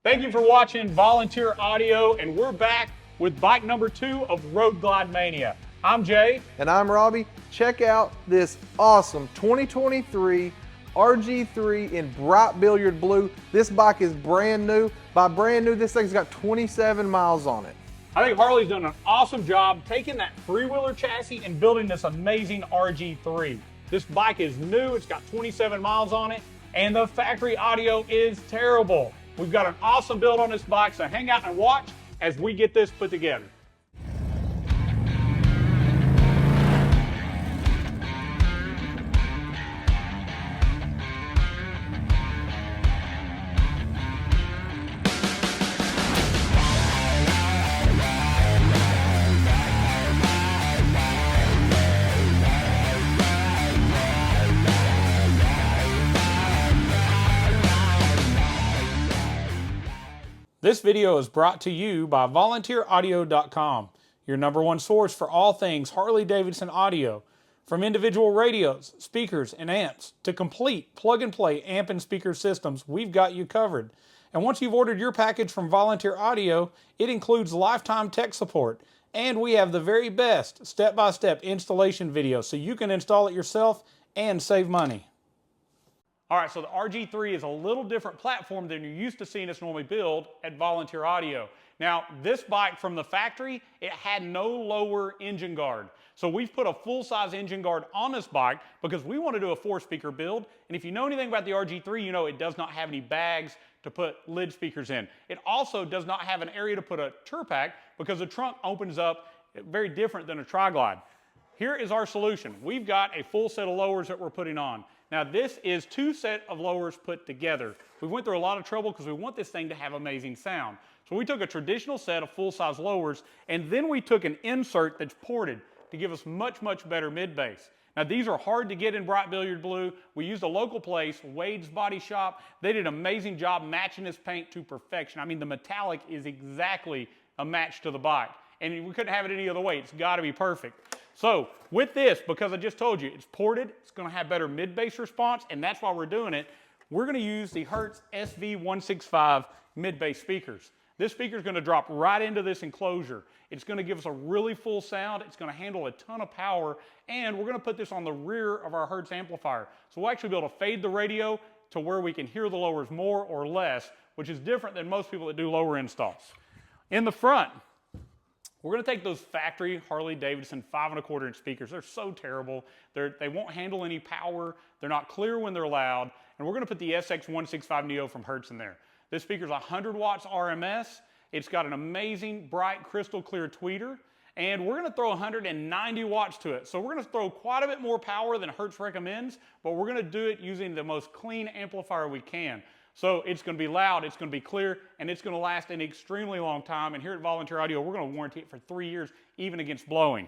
Thank you for watching Volunteer Audio, and we're back with bike number 2 of Road Glide Mania. I'm Jay. And I'm Robbie. Check out this awesome 2023 RG3 in bright billiard blue. This bike is brand new. By brand new, this thing's got 27 miles on it. I think Harley's done an awesome job taking that three-wheeler chassis and building this amazing RG3. This bike is new, it's got 27 miles on it, and the factory audio is terrible. We've got an awesome build on this bike, so hang out and watch as we get this put together. This video is brought to you by VolunteerAudio.com, your #1 source for all things Harley Davidson audio. From individual radios, speakers, and amps to complete plug-and-play amp and speaker systems, we've got you covered. And once you've ordered your package from Volunteer Audio, it includes lifetime tech support. And we have the very best step-by-step installation video so you can install it yourself and save money. All right, so the RG3 is a little different platform than you're used to seeing us normally build at Volunteer Audio. Now, this bike from the factory, it had no lower engine guard. So we've put a full-size engine guard on this bike because we want to do a 4-speaker build. And if you know anything about the RG3, you know it does not have any bags to put lid speakers in. It also does not have an area to put a tour pack because the trunk opens up very different than a tri-glide. Here is our solution. We've got a full set of lowers that we're putting on. Now this is 2 sets of lowers put together. We went through a lot of trouble because we want this thing to have amazing sound. So we took a traditional set of full-size lowers and then we took an insert that's ported to give us much, much better mid-bass. Now these are hard to get in bright billiard blue. We used a local place, Wade's Body Shop. They did an amazing job matching this paint to perfection. I mean, the metallic is exactly a match to the bike. And we couldn't have it any other way. It's got to be perfect. So with this, because I just told you, it's ported, it's going to have better mid-bass response, and that's why we're doing it. We're going to use the Hertz Sv165 mid-bass speakers. This speaker is going to drop right into this enclosure. It's going to give us a really full sound. It's going to handle a ton of power, and we're going to put this on the rear of our Hertz amplifier. So we'll actually be able to fade the radio to where we can hear the lowers more or less, which is different than most people that do lower installs. In the front, we're going to take those factory Harley Davidson 5¼ speakers. They're so terrible. They won't handle any power. They're not clear when they're loud. And we're going to put the SX165Neo from Hertz in there. This speaker's 100 watts RMS. It's got an amazing, bright, crystal clear tweeter. And we're going to throw 190 watts to it. So we're going to throw quite a bit more power than Hertz recommends, but we're going to do it using the most clean amplifier we can. So it's going to be loud, it's going to be clear, and it's going to last an extremely long time. And here at Volunteer Audio, we're going to warranty it for 3 years, even against blowing.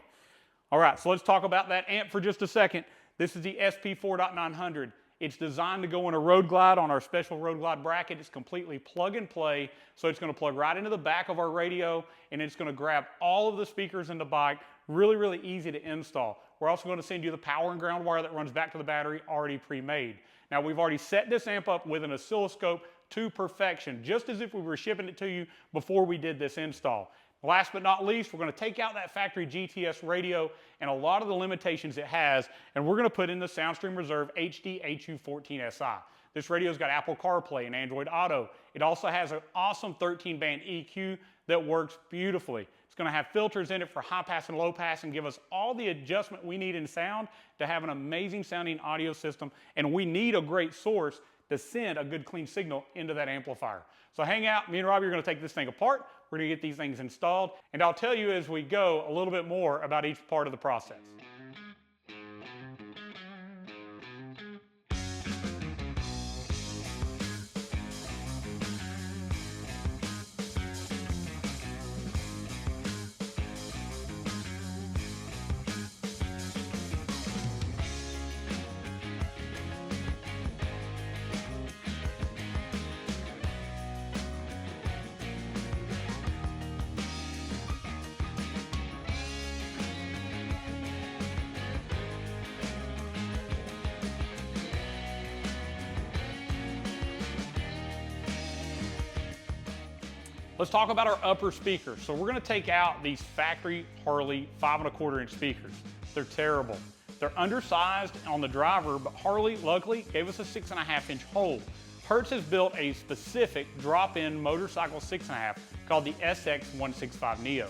All right, so let's talk about that amp for just a second. This is the SP 4.900. It's designed to go in a Road Glide on our special Road Glide bracket. It's completely plug and play, so it's going to plug right into the back of our radio, and it's going to grab all of the speakers in the bike. Really, really easy to install. We're also going to send you the power and ground wire that runs back to the battery already pre-made. Now we've already set this amp up with an oscilloscope to perfection, just as if we were shipping it to you before we did this install. Last but not least, we're going to take out that factory GTS radio and a lot of the limitations it has, and we're going to put in the Soundstream Reserve HDHU.14Si. This radio's got Apple CarPlay and Android Auto. It also has an awesome 13-band EQ that works beautifully. It's going to have filters in it for high pass and low pass and give us all the adjustment we need in sound to have an amazing sounding audio system. And we need a great source to send a good clean signal into that amplifier. So hang out, me and Robbie are going to take this thing apart. We're going to get these things installed, and I'll tell you as we go a little bit more about each part of the process. Let's talk about our upper speakers. So we're gonna take out these factory Harley 5¼ inch speakers. They're terrible. They're undersized on the driver, but Harley luckily gave us a 6½ inch hole. Hertz has built a specific drop-in motorcycle 6½ called the SX165Neo.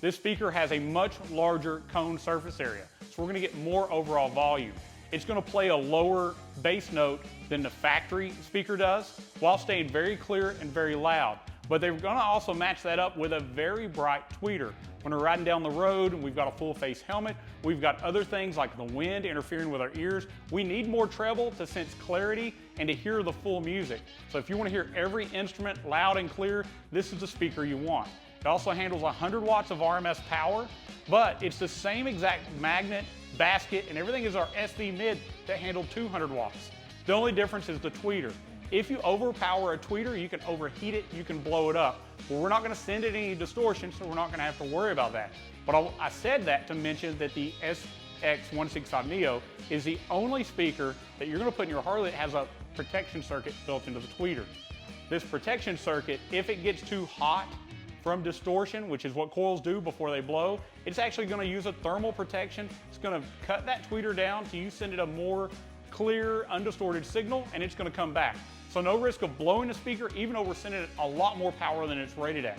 This speaker has a much larger cone surface area, so we're gonna get more overall volume. It's gonna play a lower bass note than the factory speaker does, while staying very clear and very loud. But they're gonna also match that up with a very bright tweeter. When we're riding down the road and we've got a full face helmet, we've got other things like the wind interfering with our ears. We need more treble to sense clarity and to hear the full music. So if you wanna hear every instrument loud and clear, this is the speaker you want. It also handles 100 watts of RMS power, but it's the same exact magnet, basket, and everything as our SV mid that handled 200 watts. The only difference is the tweeter. If you overpower a tweeter, you can overheat it, you can blow it up. Well, we're not gonna send it any distortion, so we're not gonna have to worry about that. But I said that to mention that the SX165Neo is the only speaker that you're gonna put in your Harley that has a protection circuit built into the tweeter. This protection circuit, if it gets too hot from distortion, which is what coils do before they blow, it's actually gonna use a thermal protection. It's gonna cut that tweeter down so you send it a more clear, undistorted signal, and it's gonna come back. So no risk of blowing the speaker, even though we're sending it a lot more power than it's rated at.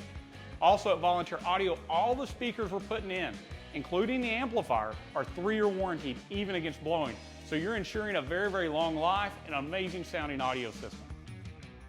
Also at Volunteer Audio, all the speakers we're putting in, including the amplifier, are 3-year warranted, even against blowing. So you're ensuring a very, very long life and an amazing sounding audio system.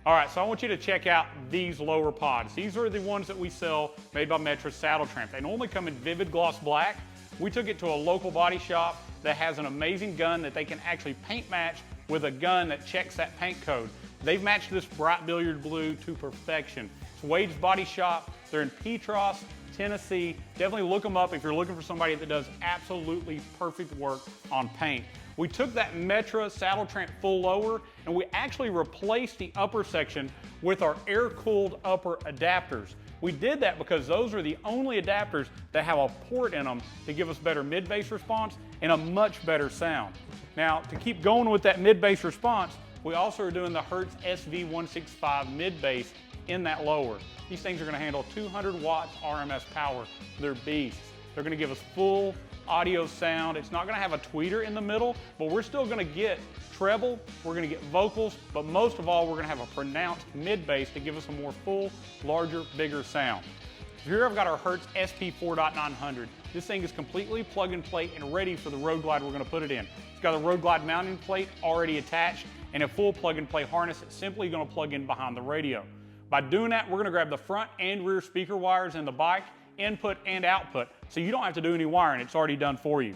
All right, so I want you to check out these lower pods. These are the ones that we sell made by Metro Saddle Tramp. They normally come in vivid gloss black. We took it to a local body shop that has an amazing gun that they can actually paint match with a gun that checks that paint code. They've matched this bright billiard blue to perfection. It's Wade's Body Shop. They're in Petros, Tennessee. Definitely look them up if you're looking for somebody that does absolutely perfect work on paint. We took that Metro Saddle Tramp full lower and we actually replaced the upper section with our air-cooled upper adapters. We did that because those are the only adapters that have a port in them to give us better mid-bass response and a much better sound. Now, to keep going with that mid-bass response, we also are doing the Hertz Sv165 mid-bass in that lower. These things are gonna handle 200 watts RMS power. They're beasts. They're gonna give us full audio sound. It's not gonna have a tweeter in the middle, but we're still gonna get treble, we're gonna get vocals, but most of all, we're gonna have a pronounced mid-bass to give us a more full, larger, bigger sound. Here I've got our Hertz SP 4.900. This thing is completely plug and play and ready for the Road Glide we're gonna put it in. It's got a Road Glide mounting plate already attached and a full plug and play harness that's simply gonna plug in behind the radio. By doing that, we're gonna grab the front and rear speaker wires in the bike, input and output, so you don't have to do any wiring, it's already done for you.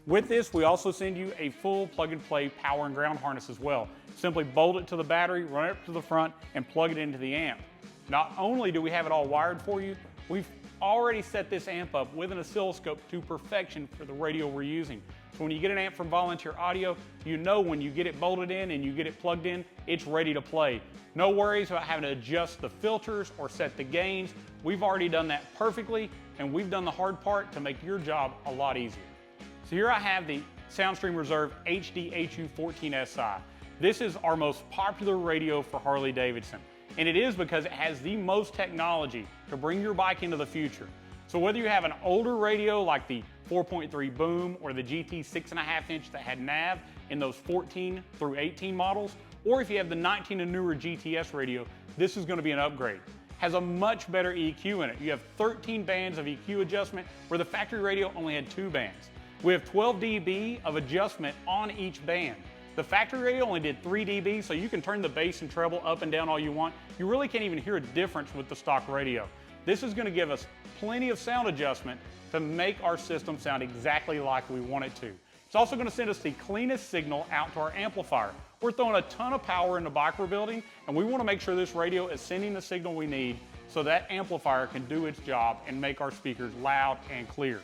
With this, we also send you a full plug and play power and ground harness as well. Simply bolt it to the battery, run it up to the front, and plug it into the amp. Not only do we have it all wired for you, we've already set this amp up with an oscilloscope to perfection for the radio we're using. So when you get an amp from Volunteer Audio, you know when you get it bolted in and you get it plugged in, it's ready to play. No worries about having to adjust the filters or set the gains. We've already done that perfectly, and we've done the hard part to make your job a lot easier. So here I have the Soundstream Reserve HDHU.14Si. This is our most popular radio for Harley Davidson, and it is because it has the most technology to bring your bike into the future. So whether you have an older radio like the 4.3 Boom or the GT 6.5 inch that had nav in those 14 through 18 models, or if you have the 19 and newer GTS radio, this is going to be an upgrade. Has a much better EQ in it. You have 13 bands of EQ adjustment where the factory radio only had 2 bands. We have 12 dB of adjustment on each band. The factory radio only did 3 dB, so you can turn the bass and treble up and down all you want. You really can't even hear a difference with the stock radio. This is going to give us plenty of sound adjustment to make our system sound exactly like we want it to. It's also going to send us the cleanest signal out to our amplifier. We're throwing a ton of power in the bike we're building, and we want to make sure this radio is sending the signal we need so that amplifier can do its job and make our speakers loud and clear.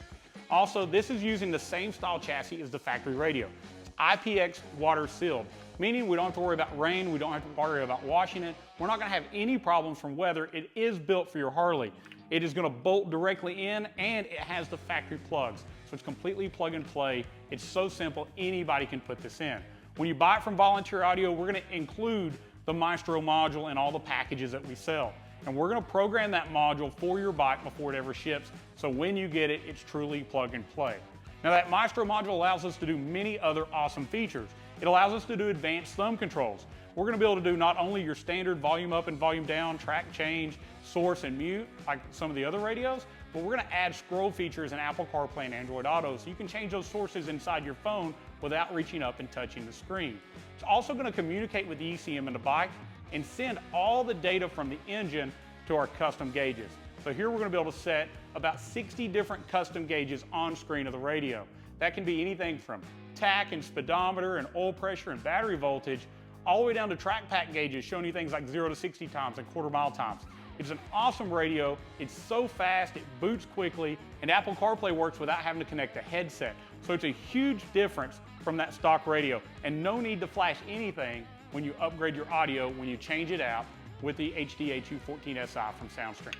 Also, this is using the same style chassis as the factory radio. It's IPX water sealed, meaning we don't have to worry about rain, we don't have to worry about washing it. We're not going to have any problems from weather. It is built for your Harley. It is going to bolt directly in, and it has the factory plugs. So it's completely plug and play. It's so simple, anybody can put this in. When you buy it from Volunteer Audio, we're going to include the Maestro module and all the packages that we sell. And we're going to program that module for your bike before it ever ships, so when you get it, it's truly plug and play. Now that Maestro module allows us to do many other awesome features. It allows us to do advanced thumb controls. We're going to be able to do not only your standard volume up and volume down, track change, source and mute, like some of the other radios, but we're going to add scroll features in Apple CarPlay and Android Auto, so you can change those sources inside your phone without reaching up and touching the screen. It's also going to communicate with the ECM in the bike and send all the data from the engine to our custom gauges. So here we're going to be able to set about 60 different custom gauges on screen of the radio. That can be anything from tach and speedometer and oil pressure and battery voltage, all the way down to track pack gauges showing you things like 0 to 60 times and quarter mile times. It's an awesome radio. It's so fast, it boots quickly, and Apple CarPlay works without having to connect a headset. So it's a huge difference from that stock radio, and no need to flash anything when you upgrade your audio when you change it out with the HDHU.14Si from Soundstream.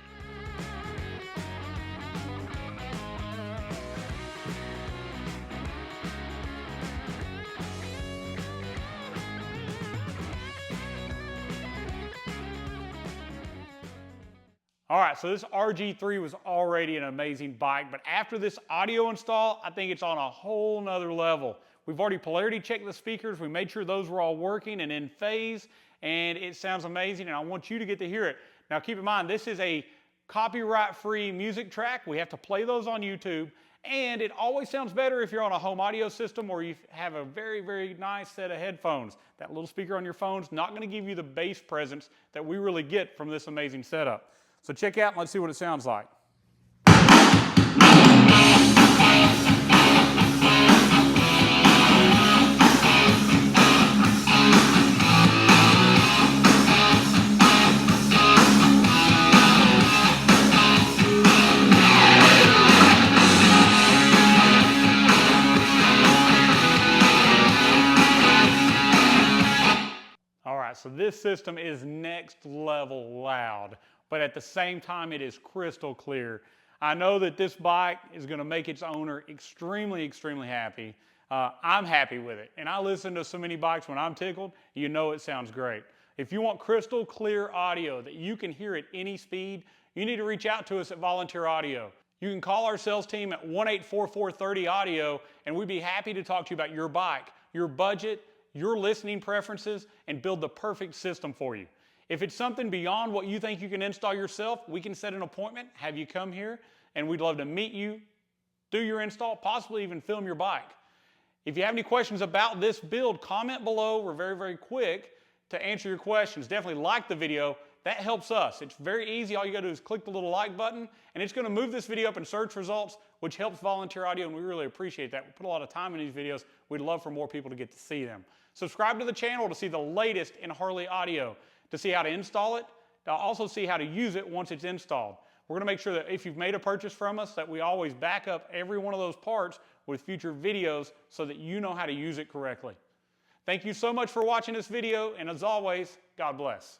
All right, so this RG3 was already an amazing bike, but after this audio install, I think it's on a whole nother level. We've already polarity checked the speakers. We made sure those were all working and in phase, and it sounds amazing, and I want you to get to hear it. Now keep in mind, this is a copyright-free music track. We have to play those on YouTube, and it always sounds better if you're on a home audio system or you have a very, very nice set of headphones. That little speaker on your phone's not going to give you the bass presence that we really get from this amazing setup. So check out and let's see what it sounds like. All right, so this system is next level loud, but at the same time it is crystal clear. I know that this bike is going to make its owner extremely, extremely happy. I'm happy with it, and I listen to so many bikes when I'm tickled, you know it sounds great. If you want crystal clear audio that you can hear at any speed, you need to reach out to us at Volunteer Audio. You can call our sales team at 1-844-30-AUDIO, and we'd be happy to talk to you about your bike, your budget, your listening preferences, and build the perfect system for you. If it's something beyond what you think you can install yourself, we can set an appointment, have you come here, and we'd love to meet you, do your install, possibly even film your bike. If you have any questions about this build, comment below. We're very, very quick to answer your questions. Definitely like the video. That helps us. It's very easy. All you got to do is click the little like button, and it's going to move this video up in search results, which helps Volunteer Audio, and we really appreciate that. We put a lot of time in these videos. We'd love for more people to get to see them. Subscribe to the channel to see the latest in Harley audio, to see how to install it, to also see how to use it once it's installed. We're going to make sure that if you've made a purchase from us, that we always back up every one of those parts with future videos so that you know how to use it correctly. Thank you so much for watching this video, and as always, God bless.